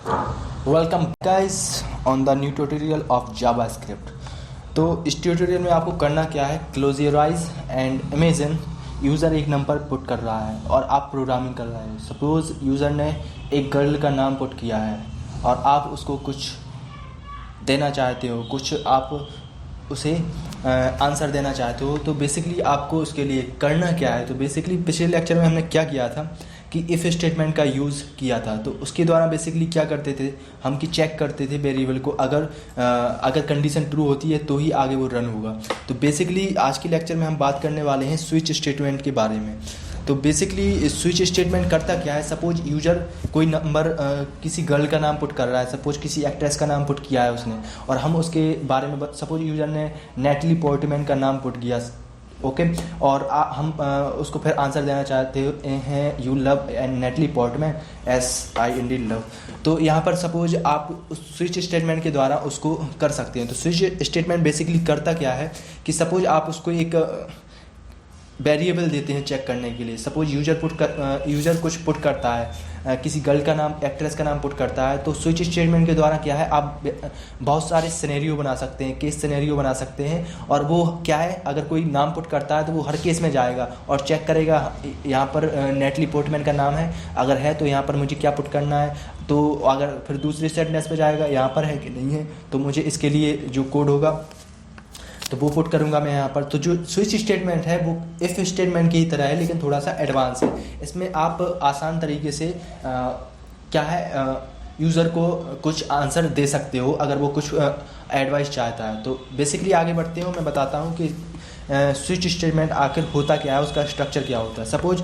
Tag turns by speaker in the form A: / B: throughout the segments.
A: Welcome guys on the new tutorial of JavaScript. तो इस tutorial में आपको करना क्या है, close your eyes and imagine user एक नंबर पुट कर रहा है और आप प्रोग्रामिंग कर रहे हो। सपोज़ यूज़र ने एक गर्ल का नाम पुट किया है और आप उसको कुछ देना चाहते हो, कुछ आप उसे आंसर देना चाहते हो। तो बेसिकली आपको उसके लिए करना क्या है, तो बेसिकली पिछले लेक्चर में हमने क्या किया था कि इफ़ स्टेटमेंट का यूज़ किया था। तो उसके द्वारा बेसिकली क्या करते थे हम कि चेक करते थे वेरिएबल को, अगर कंडीशन ट्रू होती है तो ही आगे वो रन होगा। तो बेसिकली आज के लेक्चर में हम बात करने वाले हैं स्विच स्टेटमेंट के बारे में। तो बेसिकली स्विच स्टेटमेंट करता क्या है, सपोज यूज़र कोई नंबर किसी गर्ल का नाम पुट कर रहा है, सपोज किसी एक्ट्रेस का नाम पुट किया है उसने, और हम उसके बारे में सपोज यूज़र ने नेटली पोर्टमैन का नाम पुट किया, ओके। और हम उसको फिर आंसर देना चाहते हैं you love and neatly Portman SIND love. तो यहाँ पर सपोज आप स्विच स्टेटमेंट के द्वारा उसको कर सकते हैं। तो स्विच स्टेटमेंट बेसिकली करता क्या है कि सपोज आप उसको एक वेरिएबल देते हैं चेक करने के लिए। सपोज यूज़र कुछ पुट करता है, किसी गर्ल का नाम, एक्ट्रेस का नाम पुट करता है। तो स्विच स्टेटमेंट के द्वारा क्या है, आप बहुत सारे सिनेरियो बना सकते हैं, केस सिनेरियो बना सकते हैं। और वो क्या है, अगर कोई नाम पुट करता है तो वो हर केस में जाएगा और चेक करेगा यहाँ पर नेटली पोर्टमैन का नाम है, अगर है तो यहाँ पर मुझे क्या पुट करना है। तो अगर फिर दूसरे सेंटेंस पे जाएगा यहाँ पर है कि नहीं है, तो मुझे इसके लिए जो कोड होगा तो वो पुट करूँगा मैं यहाँ पर। तो जो स्विच स्टेटमेंट है वो इफ़ स्टेटमेंट की ही तरह है, लेकिन थोड़ा सा एडवांस है। इसमें आप आसान तरीके से क्या है यूज़र को कुछ आंसर दे सकते हो अगर वो कुछ एडवाइस चाहता है। तो बेसिकली आगे बढ़ते हो, मैं बताता हूँ कि स्विच स्टेटमेंट आखिर होता क्या है, उसका स्ट्रक्चर क्या होता है। सपोज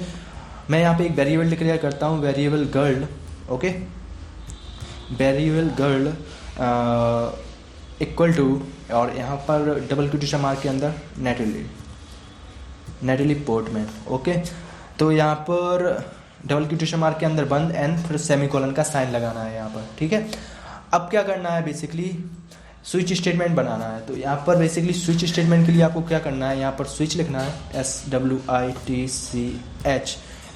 A: मैं यहाँ पे एक वेरिएबल डिक्लेयर करता हूँ, variable girl, okay, variable girl equal to, और यहाँ पर डबल क्वोटेशन मार्क के अंदर नेटली पोर्टमैन, ओके। तो यहाँ पर डबल क्वोटेशन मार्क के अंदर बंद एंड फिर सेमीकोलन का साइन लगाना है यहाँ पर, ठीक है। अब क्या करना है, बेसिकली स्विच स्टेटमेंट बनाना है। तो यहाँ पर बेसिकली स्विच स्टेटमेंट के लिए आपको क्या करना है, यहाँ पर स्विच लिखना है SWITCH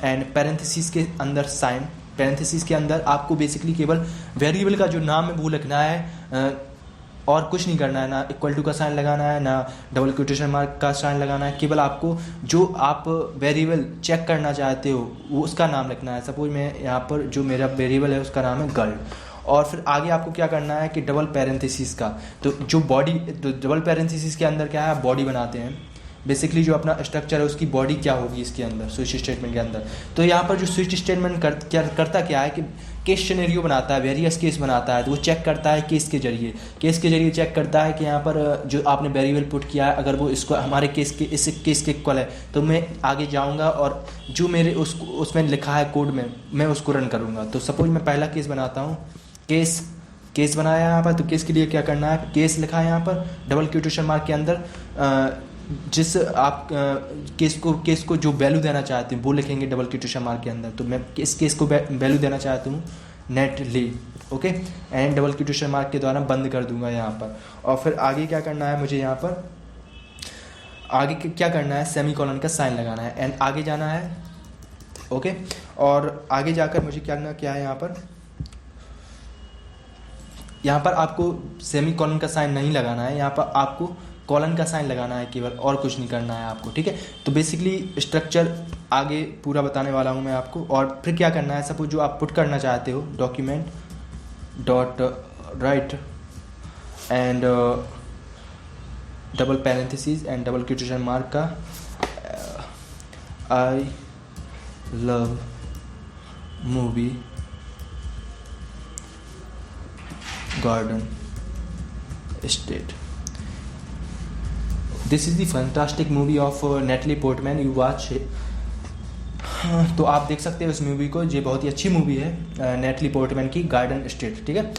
A: एंड पैरेंथेसिस के अंदर साइन। पैरेंथेसिस के अंदर आपको बेसिकली केवल वेरिएबल का जो नाम है वो लिखना है और कुछ नहीं करना है, ना इक्वल टू का साइन लगाना है, ना डबल क्वोटेशन मार्क का साइन लगाना है। केवल आपको जो आप वेरिएबल चेक करना चाहते हो वो उसका नाम लिखना है। सपोज मैं यहाँ पर जो मेरा वेरिएबल है उसका नाम है गर्ल, और फिर आगे आपको क्या करना है कि डबल पैरेंथेसिस का, तो जो बॉडी, तो डबल पैरेंथेसिस के अंदर क्या है, बॉडी बनाते हैं। बेसिकली जो अपना स्ट्रक्चर है उसकी बॉडी क्या होगी इसके अंदर, स्विच स्टेटमेंट के अंदर। तो यहाँ पर जो स्विच स्टेटमेंट करता क्या है कि केस सिनेरियो बनाता है, वेरियस केस बनाता है। तो वो चेक करता है केस के जरिए चेक करता है कि यहाँ पर जो आपने वेरिएबल पुट किया है अगर वो इसको हमारे केस के इस केस के इक्वल है तो मैं आगे जाऊँगा और जो मेरे उसमें लिखा है कोड में मैं उसको रन करूँगा। तो सपोज मैं पहला केस बनाता हूँ, केस बनाया यहाँ पर। तो केस के लिए क्या करना है, केस लिखा है यहाँ पर डबल क्वोटेशन मार्क के अंदर, जिस आप केस को जो वैल्यू देना चाहते हैं वो लिखेंगे डबल क्वोटेशन मार्क के अंदर। तो मैं इस केस को वैल्यू देना चाहता हूँ neatly, okay, and double quotation mark के द्वारा बंद कर दूंगा यहाँ पर। और फिर आगे क्या करना है, मुझे यहाँ पर आगे क्या करना है, सेमीकोलन का साइन लगाना है एंड आगे जाना है, ओके। और आगे जाकर मुझे क्या है, यहाँ पर आपको सेमीकोलन का साइन नहीं लगाना है, यहाँ पर आपको कॉलन का साइन लगाना है केवल, और कुछ नहीं करना है आपको, ठीक है। तो बेसिकली स्ट्रक्चर आगे पूरा बताने वाला हूँ मैं आपको। और फिर क्या करना है, सपोज जो आप पुट करना चाहते हो document dot write and double parenthesis and double quotation mark का I love movie Garden State, this is the fantastic movie of Natalie Portman, you watch. तो आप देख सकते हो इस मूवी को, ये बहुत ही अच्छी मूवी है नेटली पोर्टमैन की, गार्डन स्टेट, ठीक है।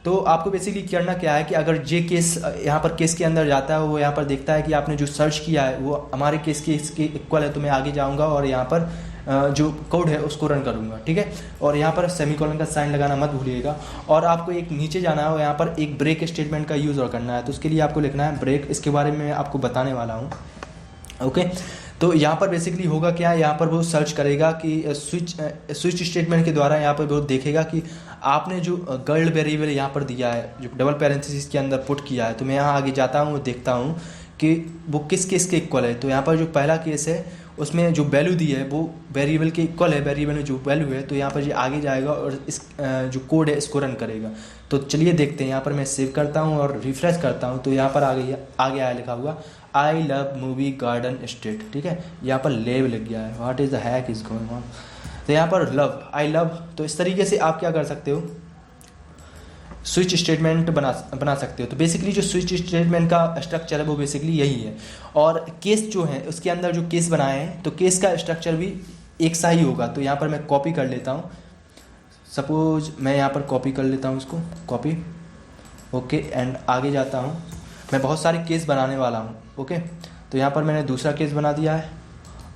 A: तो आपको बेसिकली करना क्या है कि अगर ये केस यहाँ पर केस के अंदर जाता है, वो यहाँ पर देखता है कि आपने जो सर्च किया है वो हमारे केस के इसके इक्वल है, तो मैं आगे जाऊँगा और यहाँ पर जो कोड है उसको रन करूँगा, ठीक है। और यहाँ पर सेमीकोलन का साइन लगाना मत भूलिएगा। और आपको एक नीचे जाना है और यहाँ पर एक ब्रेक स्टेटमेंट का यूज़ और करना है। तो उसके लिए आपको लिखना है ब्रेक, इसके बारे में आपको बताने वाला हूँ, ओके। तो यहाँ पर बेसिकली होगा क्या, यहाँ पर वो सर्च करेगा कि स्विच स्टेटमेंट के द्वारा यहाँ पर वो देखेगा कि आपने जो गर्ल वेरिएबल यहाँ पर दिया है, जो डबल पैरेंथेसिस के अंदर पुट किया है, तो मैं यहाँ आगे जाता हूँ, देखता हूँ कि वो किस केस के इक्वल है। तो यहाँ पर जो पहला केस है उसमें जो वैल्यू दी है वो वेरिएबल के इक्वल है, वेरिएबल में जो वैल्यू है, तो यहाँ पर ये आगे जाएगा और इस जो कोड है इसको रन करेगा। तो चलिए देखते हैं, यहाँ पर मैं सेव करता हूँ और रिफ्रेश करता हूँ, तो यहाँ पर आगे आया लिखा हुआ आई लव मूवी गार्डन स्टेट, ठीक है, यहाँ पर लेव लिख गया है, what is the hack is going on. तो यहाँ पर लव, आई लव, तो इस तरीके से आप क्या कर सकते हो, स्विच स्टेटमेंट बना सकते हो। तो बेसिकली जो स्विच स्टेटमेंट का स्ट्रक्चर है वो बेसिकली यही है, और केस जो है उसके अंदर जो केस बनाए हैं तो केस का स्ट्रक्चर भी एक सा ही होगा। तो यहाँ पर मैं कॉपी कर लेता हूँ, सपोज मैं यहाँ पर कॉपी कर लेता हूँ इसको, कॉपी, ओके, एंड आगे जाता हूँ, मैं बहुत सारे केस बनाने वाला हूँ, ओके। तो यहाँ पर मैंने दूसरा केस बना दिया है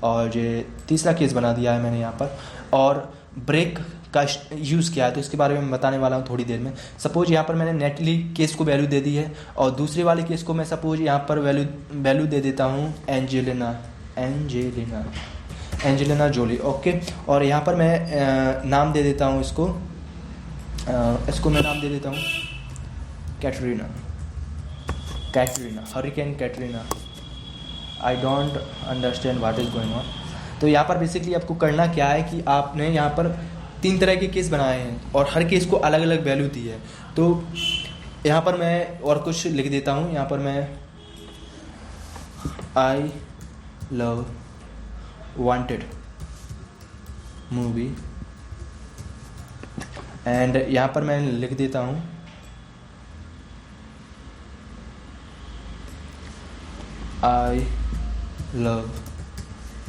A: और ये तीसरा केस बना दिया है मैंने यहाँ पर, और ब्रेक का यूज़ किया है, तो इसके बारे में बताने वाला हूँ थोड़ी देर में। सपोज यहाँ पर मैंने नेटली केस को वैल्यू दे दी है, और दूसरे वाले केस को मैं सपोज यहाँ पर वैल्यू दे देता हूँ एंजेलिना जोली, ओके। और यहाँ पर मैं नाम दे देता हूँ इसको मैं नाम दे देता हूँ Katrina, hurricane Katrina, I don't understand what is going on. तो यहाँ पर बेसिकली आपको करना क्या है कि आपने यहाँ पर 3 तरह के केस बनाए हैं और हर केस को अलग अलग वैल्यू दी है। तो यहाँ पर मैं और कुछ लिख देता हूँ, यहाँ पर मैं I love wanted movie, and यहाँ पर मैं लिख देता हूँ I love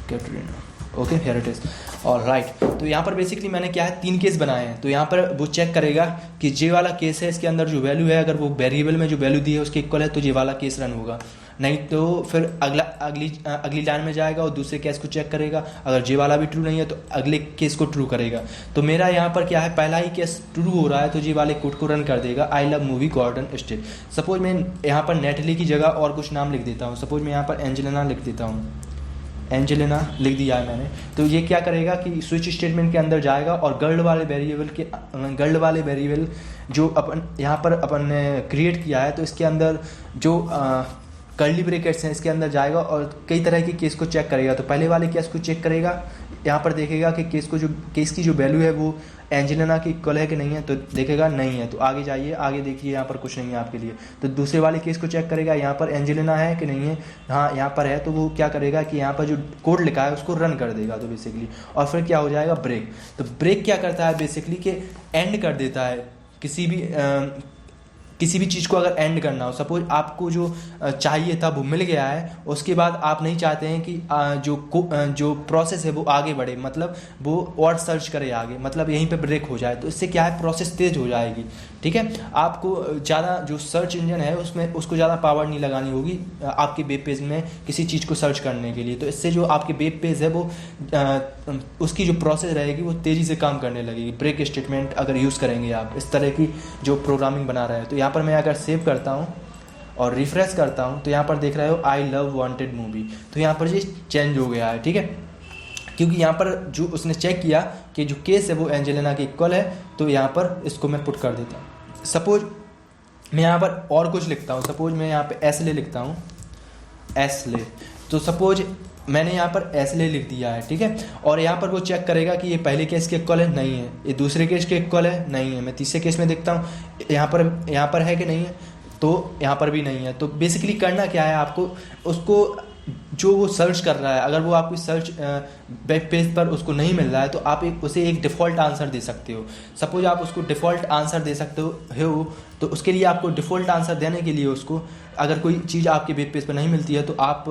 A: Katrina, okay, here it is, और राइट। तो यहाँ पर बेसिकली मैंने क्या है 3 केस बनाए हैं। तो यहाँ पर वो चेक करेगा कि जे वाला केस है इसके अंदर जो वैल्यू है, अगर वो वेरिएबल में जो वैल्यू दी है उसके इक्वल है तो ये वाला केस रन होगा, नहीं तो फिर अगली लाइन में जाएगा और दूसरे केस को चेक करेगा, अगर जे वाला भी ट्रू नहीं है तो अगले केस को ट्रू करेगा। तो मेरा यहाँ पर क्या है, पहला ही केस ट्रू हो रहा है तो जे वाले कोड को रन कर देगा, आई love movie Garden state. Suppose मैं यहाँ पर नेटली की जगह और कुछ नाम लिख देता हूँ, सपोज मैं यहाँ पर एंजेलिना लिख देता हूँ, एंजेलिना लिख दिया है मैंने। तो ये क्या करेगा कि स्विच स्टेटमेंट के अंदर जाएगा और गर्ल वाले वेरिएबल जो अपन यहाँ पर अपन ने क्रिएट किया है, तो इसके अंदर जो कर्ली ब्रैकेट्स हैं इसके अंदर जाएगा और कई तरह के केस को चेक करेगा। तो पहले वाले केस को चेक करेगा, यहाँ पर देखेगा कि केस की जो वैल्यू है वो एंजेलिना की इक्वल है कि नहीं है, तो देखेगा नहीं है, तो आगे जाइए, आगे देखिए, यहाँ पर कुछ नहीं है आपके लिए। तो दूसरे वाले केस को चेक करेगा, यहाँ पर एंजेलिना है कि नहीं है, हाँ यहाँ पर है, तो वो क्या करेगा कि यहाँ पर जो कोड लिखा है उसको रन कर देगा। तो बेसिकली और फिर क्या हो जाएगा, ब्रेक। तो ब्रेक क्या करता है बेसिकली कि एंड कर देता है किसी भी चीज़ को। अगर एंड करना हो, सपोज आपको जो चाहिए था वो मिल गया है, उसके बाद आप नहीं चाहते हैं कि जो प्रोसेस है वो आगे बढ़े, मतलब वो और सर्च करे आगे, मतलब यहीं पे ब्रेक हो जाए, तो इससे क्या है, प्रोसेस तेज हो जाएगी, ठीक है। आपको ज़्यादा जो सर्च इंजन है उसको ज़्यादा पावर नहीं लगानी होगी आपके वेब पेज में किसी चीज़ को सर्च करने के लिए। तो इससे जो आपके वेब पेज है वो उसकी जो प्रोसेस रहेगी वो तेज़ी से काम करने लगेगी। ब्रेक स्टेटमेंट अगर यूज़ करेंगे आप इस तरह की जो प्रोग्रामिंग बना रहे हैं। तो यहाँ पर मैं अगर सेव करता हूँ और रिफ्रेश करता हूँ तो यहाँ पर देख रहे हो आई लव वांटेड मूवी, तो यहाँ पर ये चेंज हो गया है, ठीक है, क्योंकि यहाँ पर जो उसने चेक किया कि जो केस है वो एंजेलिना के इक्वल है। तो यहाँ पर इसको मैं पुट कर देता हूँ। सपोज मैं यहाँ पर और कुछ लिखता हूँ, सपोज मैं यहाँ पे एसले लिखता हूँ, एसले। तो सपोज मैंने यहाँ पर एसले लिख दिया है, ठीक है, और यहाँ पर वो चेक करेगा कि ये पहले केस के इक्वल है, नहीं है, ये दूसरे केस के इक्वल है, नहीं है, मैं तीसरे केस में देखता हूँ यहाँ पर है कि नहीं है, तो यहाँ पर भी नहीं है। तो बेसिकली करना क्या है, आपको उसको जो वो सर्च कर रहा है, अगर वो आपकी सर्च वेब पेज पर उसको नहीं मिल रहा है तो आप उसे एक डिफ़ॉल्ट आंसर दे सकते हो। सपोज आप उसको डिफ़ॉल्ट आंसर दे सकते हो तो उसके लिए आपको डिफ़ॉल्ट आंसर देने के लिए उसको अगर कोई चीज़ आपके वेब पेज पर नहीं मिलती है तो आप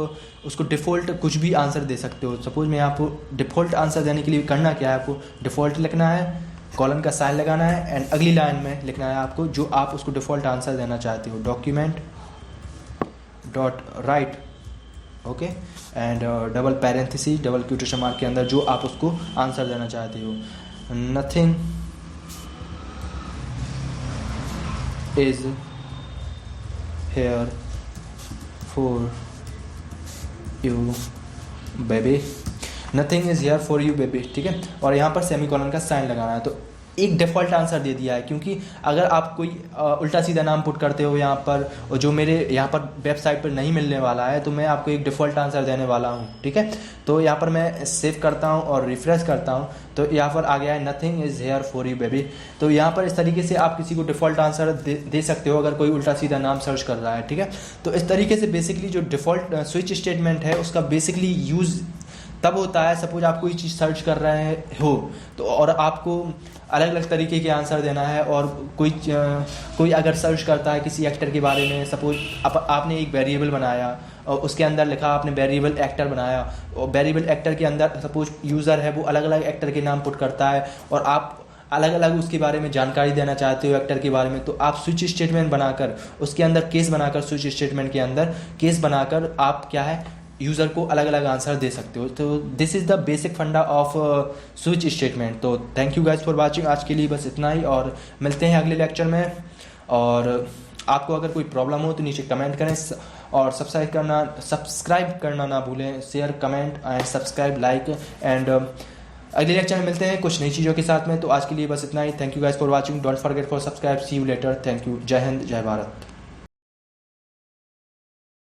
A: उसको डिफ़ॉल्ट कुछ भी आंसर दे सकते हो। सपोज मैं आपको डिफ़ॉल्ट आंसर देने के लिए करना क्या है, आपको डिफ़ॉल्ट लिखना है, कॉलन का साइन लगाना है, एंड अगली लाइन में लिखना है आपको जो आप उसको डिफ़ॉल्ट आंसर देना चाहते हो, document dot right, okay, and double parenthesis double quotation mark के अंदर जो आप उसको आंसर देना चाहते हो, nothing is here for you baby, nothing is here for you baby, ठीक है। और यहाँ पर सेमीकोलन का साइन लगाना है। तो एक डिफ़ॉल्ट आंसर दे दिया है, क्योंकि अगर आप कोई उल्टा सीधा नाम पुट करते हो यहाँ पर, और जो मेरे यहाँ पर वेबसाइट पर नहीं मिलने वाला है, तो मैं आपको एक डिफ़ॉल्ट आंसर देने वाला हूँ, ठीक है। तो यहाँ पर मैं सेव करता हूँ और रिफ्रेश करता हूँ, तो यहाँ पर आ गया है nothing is here for you baby. तो यहाँ पर इस तरीके से आप किसी को डिफ़ॉल्ट आंसर दे सकते हो अगर कोई उल्टा सीधा नाम सर्च कर रहा है, ठीक है। तो इस तरीके से बेसिकली जो डिफ़ॉल्ट स्विच स्टेटमेंट है उसका बेसिकली यूज़ तब होता है, सपोज आप कोई चीज़ सर्च कर रहे हो तो, और आपको अलग अलग तरीके के आंसर देना है, और कोई अगर सर्च करता है किसी एक्टर के बारे में, सपोज आपने एक वेरिएबल बनाया और उसके अंदर लिखा आपने वेरिएबल एक्टर बनाया, और वेरिएबल एक्टर के अंदर सपोज यूज़र है वो अलग अलग एक्टर के नाम पुट करता है, और आप अलग अलग उसके बारे में जानकारी देना चाहते हो एक्टर के बारे में, तो आप स्विच स्टेटमेंट बनाकर उसके अंदर केस बनाकर, स्विच स्टेटमेंट के अंदर केस बनाकर आप क्या है यूज़र को अलग अलग आंसर दे सकते हो। तो दिस इज़ द बेसिक फंडा ऑफ स्विच स्टेटमेंट। तो thank you guys for watching, आज के लिए बस इतना ही, और मिलते हैं अगले लेक्चर में। और आपको अगर कोई प्रॉब्लम हो तो नीचे कमेंट करें, और सब्सक्राइब करना ना भूलें, share comment and subscribe like and अगले लेक्चर में मिलते हैं कुछ नई चीज़ों के साथ में। तो आज के लिए बस इतना ही। Thank you guys for watching, don't forget for subscribe, see you later, thank you, जय हिंद, जय भारत।